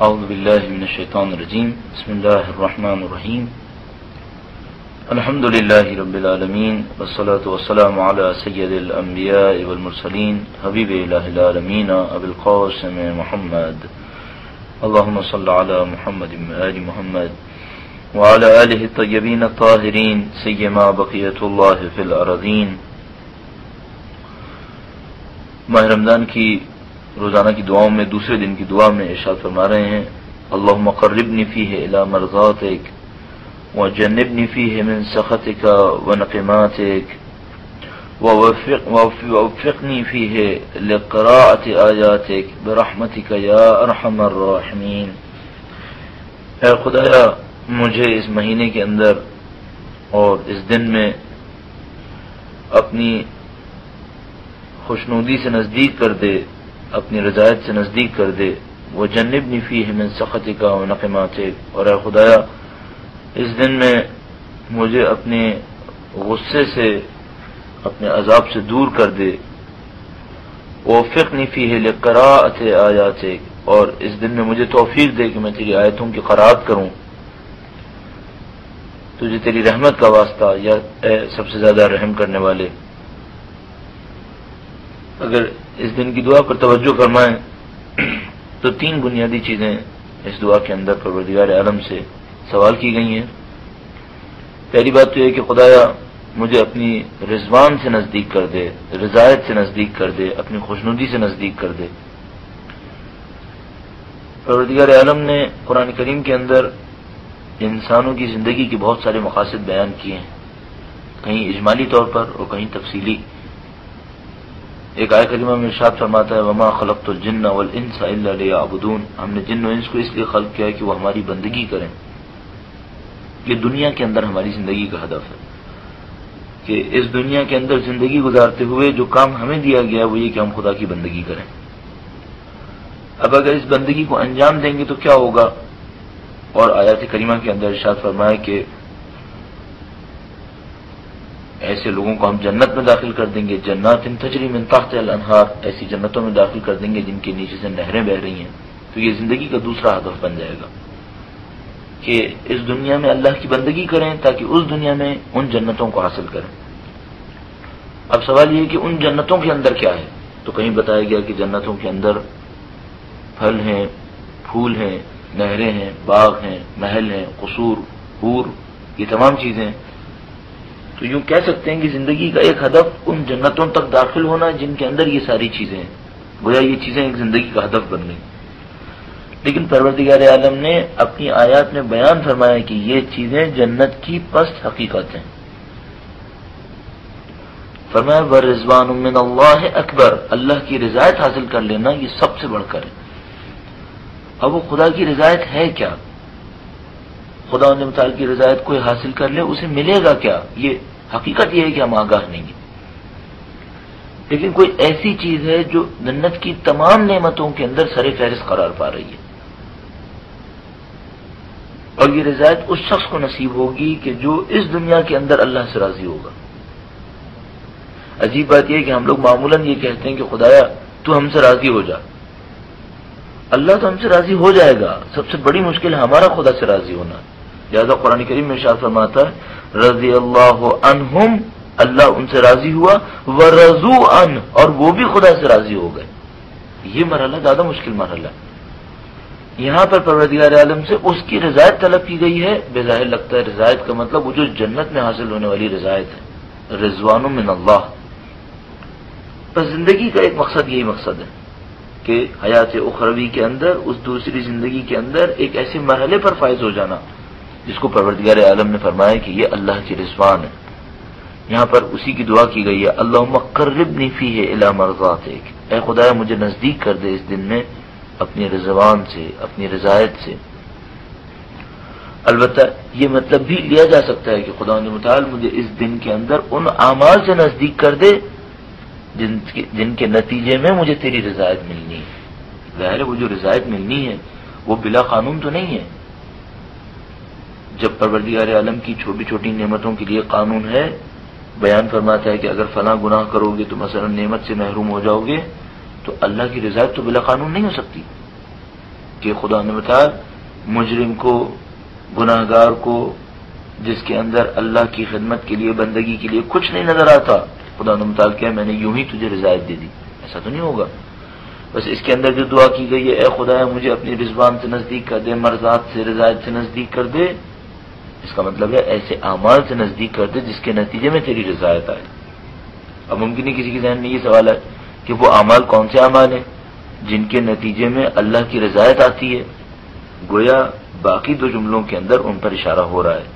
اعوذ باللہ من الشیطان الرجیم بسم اللہ الرحمن الرحیم الحمد للہ رب العالمین والصلاة والسلام علی سید الانبیاء والمرسلین حبیب الہ العالمین ابی القاسم محمد اللہم صل علی محمد وآل محمد وعلى آلہ الطیبین الطاہرین سیما بقیت اللہ فی الارضین۔ ماہ رمضان کی روزانہ کی دعاؤں میں دوسرے دن کی دعا میں ارشاد فرما رہے ہیں اللہم قربنی فیہ الی مرضاتک وجنبنی فیہ من سخطک ونقماتک ووفقنی فیہ لقراءۃ آیاتک برحمتک یا ارحم الراحمین۔ اے خدایا مجھے اس مہینے کے اندر اور اس دن میں اپنی خوشنودی سے نزدیک کر دے، اپنی رضایت سے نزدیک کر دے، وہ جنبنی فیہ من سخطک و نقماتک، اور اے خدایا اس دن میں مجھے اپنے غصے سے، اپنے عذاب سے دور کر دے، وفقنی فیہ لقراءۃ آیاتک، اور اس دن میں مجھے توفیق دے کہ میں تیری آیتوں کی قرأت کروں، تجھے تیری رحمت کا واسطہ یا اے سب سے زیادہ رحم کرنے والے۔ اگر اس دن کی دعا پر توجہ فرمائیں تو تین بنیادی چیزیں اس دعا کے اندر پروردگار عالم سے سوال کی گئی ہیں۔ پہلی بات تو یہ کہ خدایا مجھے اپنی رضوان سے نزدیک کر دے، رضایت سے نزدیک کر دے، اپنی خوشنودی سے نزدیک کر دے۔ پروردگار عالم نے قرآن کریم کے اندر انسانوں کی زندگی کے بہت سارے مقاصد بیان کیے ہیں، کہیں اجمالی طور پر اور کہیں تفصیلی۔ ایک آیت کریمہ میں ارشاد فرماتا ہے وما خلقت الجن والانس الا لیعبدون، ہم نے جن و انس کو اس لیے خلق کیا ہے کہ وہ ہماری بندگی کریں۔ یہ دنیا کے اندر ہماری زندگی کا ہدف ہے کہ اس دنیا کے اندر زندگی گزارتے ہوئے جو کام ہمیں دیا گیا ہے وہ یہ کہ ہم خدا کی بندگی کریں۔ اب اگر اس بندگی کو انجام دیں گے تو کیا ہوگا؟ اور آیات کریمہ کے اندر ارشاد فرمایا کہ ایسے لوگوں کو ہم جنت میں داخل کر دیں گے، جنات تجری من تحت الانہار، ایسی جنتوں میں داخل کر دیں گے جن کے نیچے سے نہریں بہ رہی ہیں۔ تو یہ زندگی کا دوسرا ہدف بن جائے گا کہ اس دنیا میں اللہ کی بندگی کریں تاکہ اس دنیا میں ان جنتوں کو حاصل کریں۔ اب سوال یہ ہے کہ ان جنتوں کے اندر کیا ہے؟ تو کہیں بتایا گیا کہ جنتوں کے اندر پھل ہیں، پھول ہیں، نہریں ہیں، باغ ہیں، محل ہیں، قصور، حور، یہ تمام چیزیں۔ تو یوں کہہ سکتے ہیں کہ زندگی کا ایک ہدف ان جنتوں تک داخل ہونا جن کے اندر یہ ساری چیزیں ہیں، گویا یہ چیزیں ایک زندگی کا ہدف بن گئی۔ لیکن پروردگار عالم نے اپنی آیات میں بیان فرمایا کہ یہ چیزیں جنت کی پست حقیقت ہیں۔ فرمایا وَرِضْوَانٌ مِّنَ اللَّهِ اکبر، اللہ کی رضایت حاصل کر لینا یہ سب سے بڑھ کر ہے۔ اب وہ خدا کی رضایت ہے کیا؟ خدا و تعالی کی رضایت کوئی حاصل کر لے اسے ملے گا کیا؟ یہ حقیقت یہ ہے کہ ہم آگاہ نہیں ہیں، لیکن کوئی ایسی چیز ہے جو جنت کی تمام نعمتوں کے اندر سر فہرست قرار پا رہی ہے، اور یہ رضایت اس شخص کو نصیب ہوگی کہ جو اس دنیا کے اندر اللہ سے راضی ہوگا۔ عجیب بات یہ ہے کہ ہم لوگ معمولاً یہ کہتے ہیں کہ خدایا تو ہم سے راضی ہو جا۔ اللہ تو ہم سے راضی ہو جائے گا، سب سے بڑی مشکل ہے ہمارا خدا سے راضی ہونا۔ لہذا قرآن کریم میں ارشاد فرماتا ہے رضی اللہ عنہم، اللہ ان سے راضی ہوا، ورضوا عنہ، اور وہ بھی خدا سے راضی ہو گئے۔ یہ مرحلہ زیادہ مشکل مرحلہ ہے۔ یہاں پر پروردگار عالم سے اس کی رضایت طلب کی گئی ہے۔ بظاہر لگتا ہے رضایت کا مطلب وہ جو جنت میں حاصل ہونے والی رضایت ہے، رضوان من اللہ۔ بس زندگی کا ایک مقصد یہی مقصد ہے کہ حیات اخروی کے اندر، اس دوسری زندگی کے اندر ایک ایسے مرحلے پر فائز ہو جانا جس کو پروردگار عالم نے فرمایا کہ یہ اللہ کی رضوان ہے۔ یہاں پر اسی کی دعا کی گئی ہے اللہم قربنی فیہ الی مرضاتک، اے خدایا مجھے نزدیک کر دے اس دن میں اپنی رضوان سے، اپنی رضایت سے۔ البتہ یہ مطلب بھی لیا جا سکتا ہے کہ خدا متعال مجھے اس دن کے اندر ان اعمال سے نزدیک کر دے جن کے نتیجے میں مجھے تیری رضایت ملنی ہے۔ ظاہر ہے وہ جو رضایت ملنی ہے وہ بلا قانون تو نہیں ہے۔ جب پروردگار عالم کی چھوٹی چھوٹی نعمتوں کے لیے قانون ہے، بیان فرماتا ہے کہ اگر فلاں گناہ کرو گے تو مثلا نعمت سے محروم ہو جاؤ گے، تو اللہ کی رضایت تو بلا قانون نہیں ہو سکتی کہ کہ خدا نے بتایا مجرم کو، گناہگار کو، جس کے اندر اللہ کی خدمت کے لیے، بندگی کے لیے کچھ نہیں نظر آتا، خدا نے بتایا کہ میں نے یوں ہی تجھے رضایت دے دی. ایسا تو نہیں ہوگا. بس اس کے اندر جو دعا کی گئی ہے، اے خدا مجھے اپنی رضوان سے نزدیک کر دے، مرضات سے، رضایت سے نزدیک کر دے، اس کا مطلب ہے ایسے اعمال سے نزدیک کر دے جس کے نتیجے میں تیری رضایت آئے. اب ممکن ہے کسی کے ذہن میں یہ سوال ہے کہ وہ اعمال کون سے اعمال ہیں جن کے نتیجے میں اللہ کی رضایت آتی ہے؟ گویا باقی دو جملوں کے اندر ان پر اشارہ ہو رہا ہے.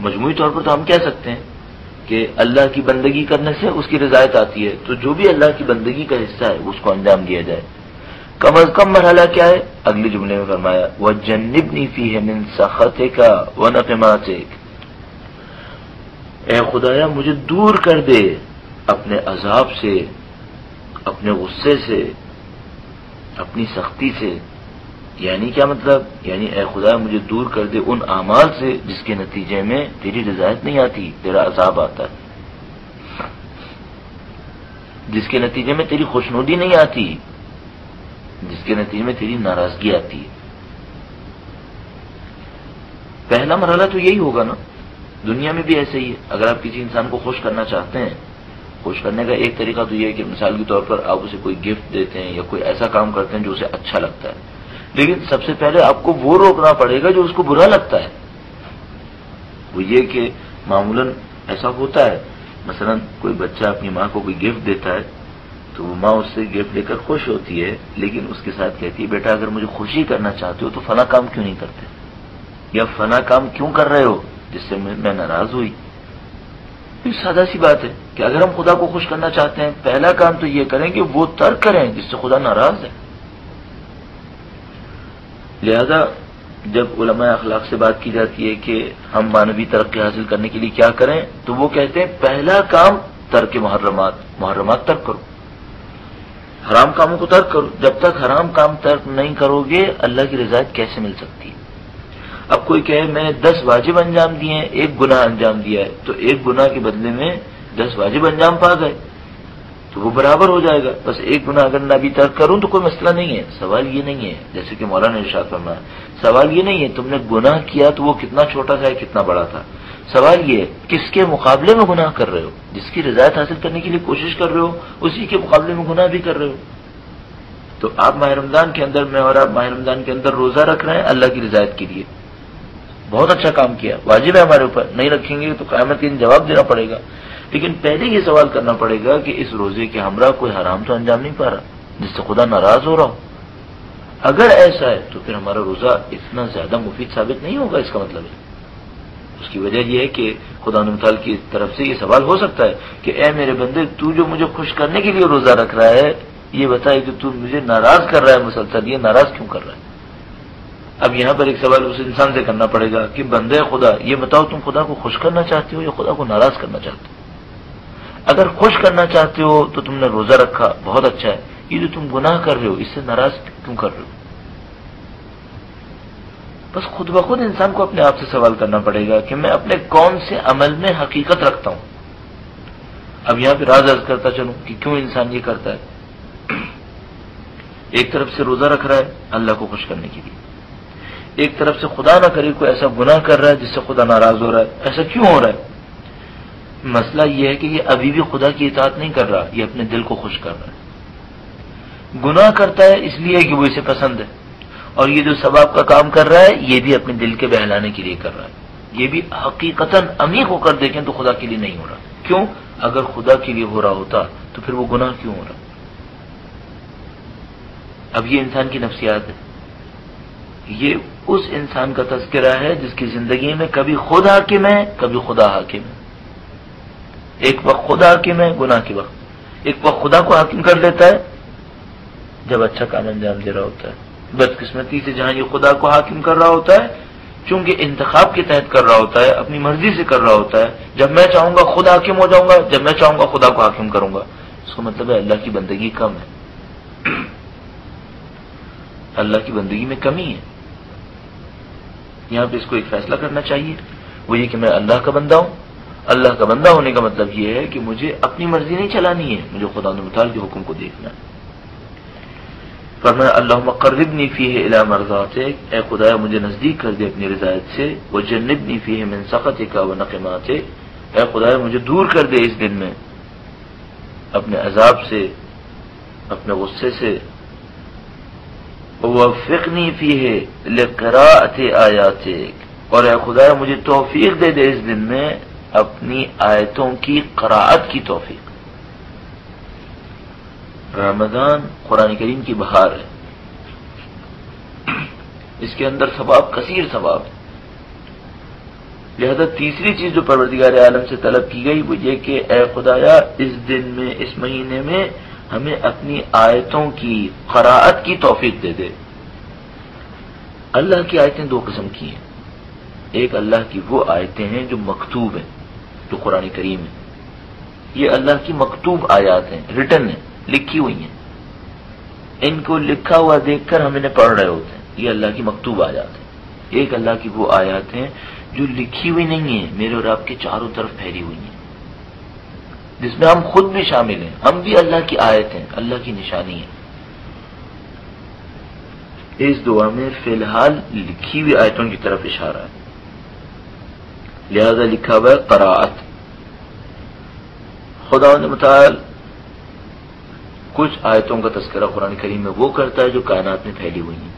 مجموعی طور پر تو ہم کہہ سکتے ہیں کہ اللہ کی بندگی کرنے سے اس کی رضایت آتی ہے، تو جو بھی اللہ کی بندگی کا حصہ ہے اس کو انجام دیا جائے. کم از کم مرحلہ کیا ہے؟ اگلے جملے میں فرمایا وَجَنِّبْنِي فِيهِ مِن سَخَطِكَ وَنَقِمَاتِكَ، اے خدایا مجھے دور کر دے اپنے عذاب سے، اپنے غصے سے، اپنی سختی سے. یعنی کیا مطلب؟ یعنی اے خدا مجھے دور کر دے ان اعمال سے جس کے نتیجے میں تیری رضایت نہیں آتی، تیرا عذاب آتا ہے، جس کے نتیجے میں تیری خوشنودی نہیں آتی، جس کے نتیجے میں تیری ناراضگی آتی ہے. پہلا مرحلہ تو یہی ہوگا نا. دنیا میں بھی ایسے ہی ہے. اگر آپ کسی انسان کو خوش کرنا چاہتے ہیں، خوش کرنے کا ایک طریقہ تو یہ ہے کہ مثال کے طور پر آپ اسے کوئی گفٹ دیتے ہیں یا کوئی ایسا کام کرتے ہیں جو اسے اچھا لگتا ہے، لیکن سب سے پہلے آپ کو وہ روکنا پڑے گا جو اس کو برا لگتا ہے. وہ یہ کہ معمولاً ایسا ہوتا ہے، مثلا کوئی بچہ اپنی ماں کو کوئی گفٹ دیتا ہے تو وہ ماں اس سے گفٹ لے کر خوش ہوتی ہے، لیکن اس کے ساتھ کہتی ہے بیٹا اگر مجھے خوشی کرنا چاہتے ہو تو فلاں کام کیوں نہیں کرتے، یا فلاں کام کیوں کر رہے ہو جس سے میں ناراض ہوئی. یہ سادہ سی بات ہے کہ اگر ہم خدا کو خوش کرنا چاہتے ہیں پہلا کام تو یہ کریں کہ وہ ترک کریں جس سے خدا ناراض ہے. لہذا جب علماء اخلاق سے بات کی جاتی ہے کہ ہم مانوی ترقی حاصل کرنے کے لیے کیا کریں، تو وہ کہتے ہیں پہلا کام ترک محرمات ترک کرو، حرام کاموں کو ترک کرو. جب تک حرام کام ترک نہیں کرو گے اللہ کی رضایت کیسے مل سکتی ہے؟ اب کوئی کہے میں نے 10 واجب انجام دیے ہیں، ایک گناہ انجام دیا ہے، تو ایک گناہ کے بدلے میں 10 واجب انجام پا گئے تو وہ برابر ہو جائے گا. بس ایک گناہ اگر میں ابھی ترک کروں تو کوئی مسئلہ نہیں ہے. سوال یہ نہیں ہے، جیسے کہ مولانا نے ارشاد فرمایا، سوال یہ نہیں ہے تم نے گناہ کیا تو وہ کتنا چھوٹا تھا یا کتنا بڑا تھا. سوال یہ ہے کس کے مقابلے میں گناہ کر رہے ہو. جس کی رضایت حاصل کرنے کے لیے کوشش کر رہے ہو اسی کے مقابلے میں گناہ بھی کر رہے ہو. تو آپ ماہ رمضان کے اندر، میں اور آپ ماہ رمضان کے اندر روزہ رکھ رہے ہیں اللہ کی رضایت کے لیے، بہت اچھا کام کیا، واجب ہے ہمارے اوپر، نہیں رکھیں گے تو قیامت کے دن جواب دینا پڑے گا. لیکن پہلے یہ سوال کرنا پڑے گا کہ اس روزے کے ہمراہ کوئی حرام تو انجام نہیں پا رہا جس سے خدا ناراض ہو رہا ہو. اگر ایسا ہے تو پھر ہمارا روزہ اتنا زیادہ مفید ثابت نہیں ہوگا. اس کا مطلب ہے اس کی وجہ یہ ہے کہ خدا تعالی کی طرف سے یہ سوال ہو سکتا ہے کہ اے میرے بندے تو جو مجھے خوش کرنے کے لیے روزہ رکھ رہا ہے یہ بتائے کہ تو مجھے ناراض کر رہا ہے مسلسل، یہ ناراض کیوں کر رہا ہے؟ اب یہاں پر ایک سوال اس انسان سے کرنا پڑے گا کہ بندے خدا یہ بتاؤ تم خدا کو خوش کرنا چاہتے ہو یا خدا کو ناراض کرنا چاہتے ہو؟ اگر خوش کرنا چاہتے ہو تو تم نے روزہ رکھا، بہت اچھا ہے. یہ جو تم گناہ کر رہے ہو اس سے ناراض کیوں کر رہے ہو؟ بس خود بخود انسان کو اپنے آپ سے سوال کرنا پڑے گا کہ میں اپنے کون سے عمل میں حقیقت رکھتا ہوں. اب یہاں پہ راز عرض کرتا چلوں کہ کیوں انسان یہ کرتا ہے. ایک طرف سے روزہ رکھ رہا ہے اللہ کو خوش کرنے کے لیے، ایک طرف سے خدا نہ کرے کوئی ایسا گناہ کر رہا ہے جس سے خدا ناراض ہو رہا ہے. ایسا کیوں ہو رہا ہے؟ مسئلہ یہ ہے کہ یہ ابھی بھی خدا کی اطاعت نہیں کر رہا، یہ اپنے دل کو خوش کر رہا ہے. گناہ کرتا ہے اس لیے کہ وہ اسے پسند ہے، اور یہ جو ثواب کا کام کر رہا ہے یہ بھی اپنے دل کے بہلانے کے لیے کر رہا ہے. یہ بھی حقیقتاً عمیق ہو کر دیکھیں تو خدا کے لیے نہیں ہو رہا. کیوں؟ اگر خدا کے لیے ہو رہا ہوتا تو پھر وہ گناہ کیوں ہو رہا؟ اب یہ انسان کی نفسیات ہے. یہ اس انسان کا تذکرہ ہے جس کی زندگی میں کبھی خود حاکم ہے کبھی خدا حاکم ہے. ایک وقت خدا حاکم ہے گناہ کے وقت، ایک وقت خدا کو حاکم کر لیتا ہے جب اچھا کام انجام دے رہا ہوتا ہے. بدقسمتی سے جہاں یہ خدا کو حاکم کر رہا ہوتا ہے چونکہ انتخاب کے تحت کر رہا ہوتا ہے، اپنی مرضی سے کر رہا ہوتا ہے. جب میں چاہوں گا خود حاکم ہو جاؤں گا، جب میں چاہوں گا خدا کو حاکم کروں گا. اس کا مطلب ہے اللہ کی بندگی کم ہے، اللہ کی بندگی میں کمی ہے. یہاں پہ اس کو ایک فیصلہ کرنا چاہیے، وہ یہ کہ میں اللہ کا بندہ ہوں. اللہ کا بندہ ہونے کا مطلب یہ ہے کہ مجھے اپنی مرضی نہیں چلانی ہے، مجھے خدا تعالی کے حکم کو دیکھنا ہے. فرمایا اللہم قربنی فیہ الی مرضاتک، اے خدایا مجھے نزدیک کر دے اپنی رضایت سے، وجنبنی فیہ من سخطک ونقماتک، اے خدایا مجھے دور کر دے اس دن میں اپنے عذاب سے، اپنے غصے سے، ووفقنی فیہ لقراءۃ آیاتک، اور اے خدایا مجھے توفیق دے دے اس دن میں اپنی آیتوں کی قراءت کی توفیق۔ رمضان قرآن کریم کی بہار ہے، اس کے اندر ثواب کثیر ثواب ہے، لہذا تیسری چیز جو پروردگار عالم سے طلب کی گئی وہ یہ کہ اے خدایا اس دن میں، اس مہینے میں ہمیں اپنی آیتوں کی قراءت کی توفیق دے دے۔ اللہ کی آیتیں دو قسم کی ہیں، ایک اللہ کی وہ آیتیں ہیں جو مکتوب ہیں، جو قرآن کریم ہے، یہ اللہ کی مکتوب آیات ہیں، ریٹن ہیں، لکھی ہوئی ہیں، ان کو لکھا ہوا دیکھ کر ہم انہیں پڑھ رہے ہوتے ہیں، یہ اللہ کی مکتوب آیات ہیں۔ ایک اللہ کی وہ آیات ہیں جو لکھی ہوئی نہیں ہیں، میرے اور آپ کے چاروں طرف پھیلی ہوئی ہیں، جس میں ہم خود بھی شامل ہیں، ہم بھی اللہ کی آیت ہیں، اللہ کی نشانی ہے۔ اس دعا میں فی الحال لکھی ہوئی آیتوں کی طرف اشارہ ہے، لہذا لکھا ہوا ہے قراءت۔ خدا متعال کچھ آیتوں کا تذکرہ قرآن کریم میں وہ کرتا ہے جو کائنات میں پھیلی ہوئی ہیں۔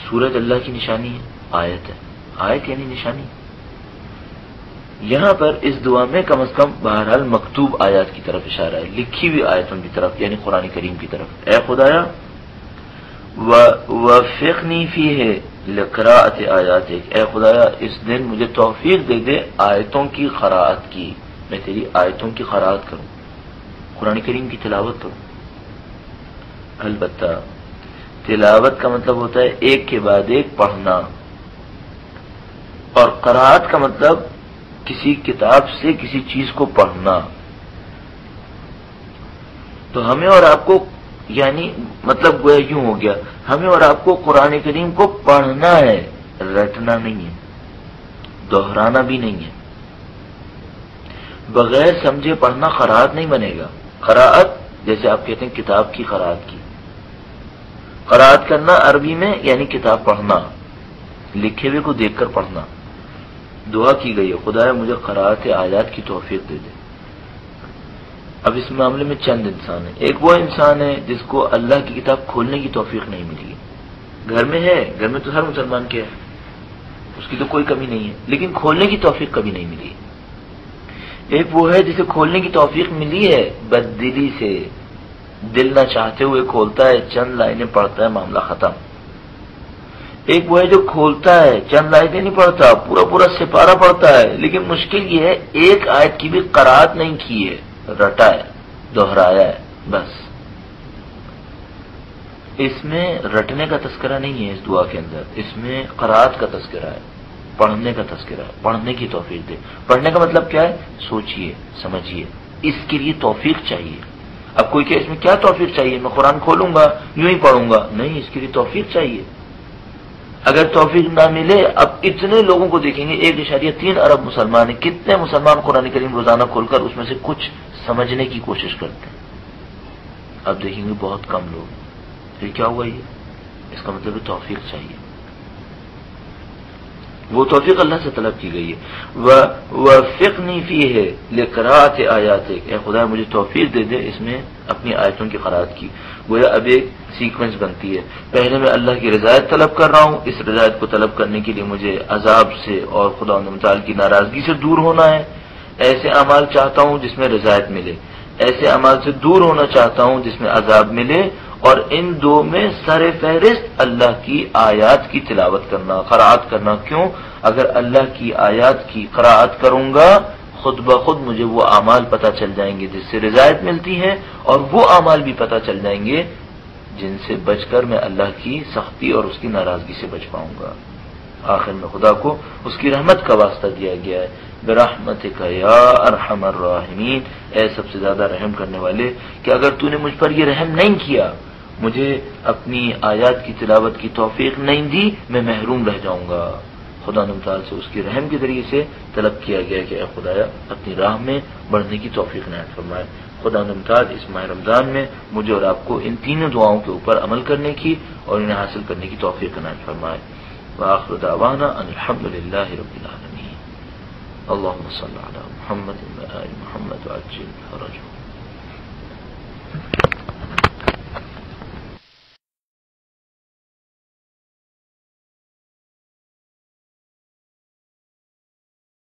سورج اللہ کی نشانی ہے، آیت ہے، آیت یعنی نشانی۔ یہاں پر اس دعا میں کم از کم بہرحال مکتوب آیات کی طرف اشارہ ہے، لکھی ہوئی آیتوں کی طرف، یعنی قرآن کریم کی طرف۔ اے خدایا وفقنی فیہ لقراءۃ آیاتک، اے خدایا اس دن مجھے توفیق دے دے آیتوں کی قراءت کی، میں تیری آیتوں کی قراءت کروں، قرآن کریم کی تلاوت کروں۔ البتہ تلاوت کا مطلب ہوتا ہے ایک کے بعد ایک پڑھنا، اور قراءت کا مطلب کسی کتاب سے کسی چیز کو پڑھنا۔ تو ہمیں اور آپ کو، یعنی مطلب گویا یوں ہو گیا، ہمیں اور آپ کو قرآن کریم کو پڑھنا ہے، رٹنا نہیں ہے، دہرانا بھی نہیں ہے۔ بغیر سمجھے پڑھنا قراءت نہیں بنے گا۔ قراءت جیسے آپ کہتے ہیں کتاب کی قراءت کی، قراءت کرنا عربی میں یعنی کتاب پڑھنا، لکھے ہوئے کو دیکھ کر پڑھنا۔ دعا کی گئی ہے خدایا مجھے قراءت آیات کی توفیق دے دے۔ اب اس معاملے میں چند انسان ہیں، ایک وہ انسان ہے جس کو اللہ کی کتاب کھولنے کی توفیق نہیں ملی ہے، گھر میں ہے، گھر میں تو ہر مسلمان کے ہے، اس کی تو کوئی کمی نہیں ہے، لیکن کھولنے کی توفیق کبھی نہیں ملی۔ ایک وہ ہے جسے کھولنے کی توفیق ملی ہے، بددلی سے، دل نہ چاہتے ہوئے کھولتا ہے، چند لائنیں پڑھتا ہے، معاملہ ختم۔ ایک وہ ہے جو کھولتا ہے، چند لائنیں نہیں پڑھتا، پورا پورا سپارہ پڑھتا ہے، لیکن مشکل یہ ہے ایک آیت کی بھی قراءت نہیں کی ہے، رٹا ہے، دہرایا ہے، بس۔ اس میں رٹنے کا تذکرہ نہیں ہے، اس دعا کے اندر اس میں قراءت کا تذکرہ ہے، پڑھنے کا تذکرہ ہے، پڑھنے کی توفیق دے۔ پڑھنے کا مطلب کیا ہے؟ سوچئے، سمجھیے، اس کے لیے توفیق چاہیے۔ اب کوئی کہ اس میں کیا توفیق چاہیے، میں قرآن کھولوں گا یوں ہی پڑھوں گا، نہیں، اس کے لیے توفیق چاہیے۔ اگر توفیق نہ ملے، اب اتنے لوگوں کو دیکھیں گے، 1.3 ارب مسلمان ہیں، کتنے مسلمان قرآن کریم روزانہ کھول کر اس میں سے کچھ سمجھنے کی کوشش کرتے ہیں، اب دیکھیں گے بہت کم لوگ۔ پھر کیا ہوا؟ یہ اس کا مطلب توفیق چاہیے، وہ توفیق اللہ سے طلب کی گئی ہے۔ وفقنی فیہ لقراءۃ آیاتک، اے خدا مجھے توفیق دے دے اس میں اپنی آیتوں کی قراءت کی۔ گویا اب ایک سیکوینس بنتی ہے، پہلے میں اللہ کی رضایت طلب کر رہا ہوں، اس رضایت کو طلب کرنے کے لیے مجھے عذاب سے اور خدا متعال کی ناراضگی سے دور ہونا ہے، ایسے اعمال چاہتا ہوں جس میں رضایت ملے، ایسے اعمال سے دور ہونا چاہتا ہوں جس میں عذاب ملے، اور ان دو میں سر فہرست اللہ کی آیات کی تلاوت کرنا، قراءت کرنا۔ کیوں؟ اگر اللہ کی آیات کی قراءت کروں گا خود بخود مجھے وہ اعمال پتہ چل جائیں گے جس سے رضایت ملتی ہے، اور وہ اعمال بھی پتہ چل جائیں گے جن سے بچ کر میں اللہ کی سختی اور اس کی ناراضگی سے بچ پاؤں گا۔ آخر میں خدا کو اس کی رحمت کا واسطہ دیا گیا ہے، برحمتک یا ارحم الراحمین، اے سب سے زیادہ رحم کرنے والے، کہ اگر تو نے مجھ پر یہ رحم نہیں کیا، مجھے اپنی آیات کی تلاوت کی توفیق نہیں دی، میں محروم رہ جاؤں گا۔ خدا تعالیٰ سے اس کی رحم کے ذریعے سے طلب کیا گیا کہ اے خدایا اپنی راہ میں بڑھنے کی توفیق عنایت فرمائے۔ خدا نمتاز اس ماہ رمضان میں مجھے اور آپ کو ان تینوں دعاؤں کے اوپر عمل کرنے کی اور انہیں حاصل کرنے کی توفیق عنایت فرمائے. وآخر دعوانا ان الحمد للہ رب العالمین. اللهم صل على محمد وآل محمد وعجل فرجهم.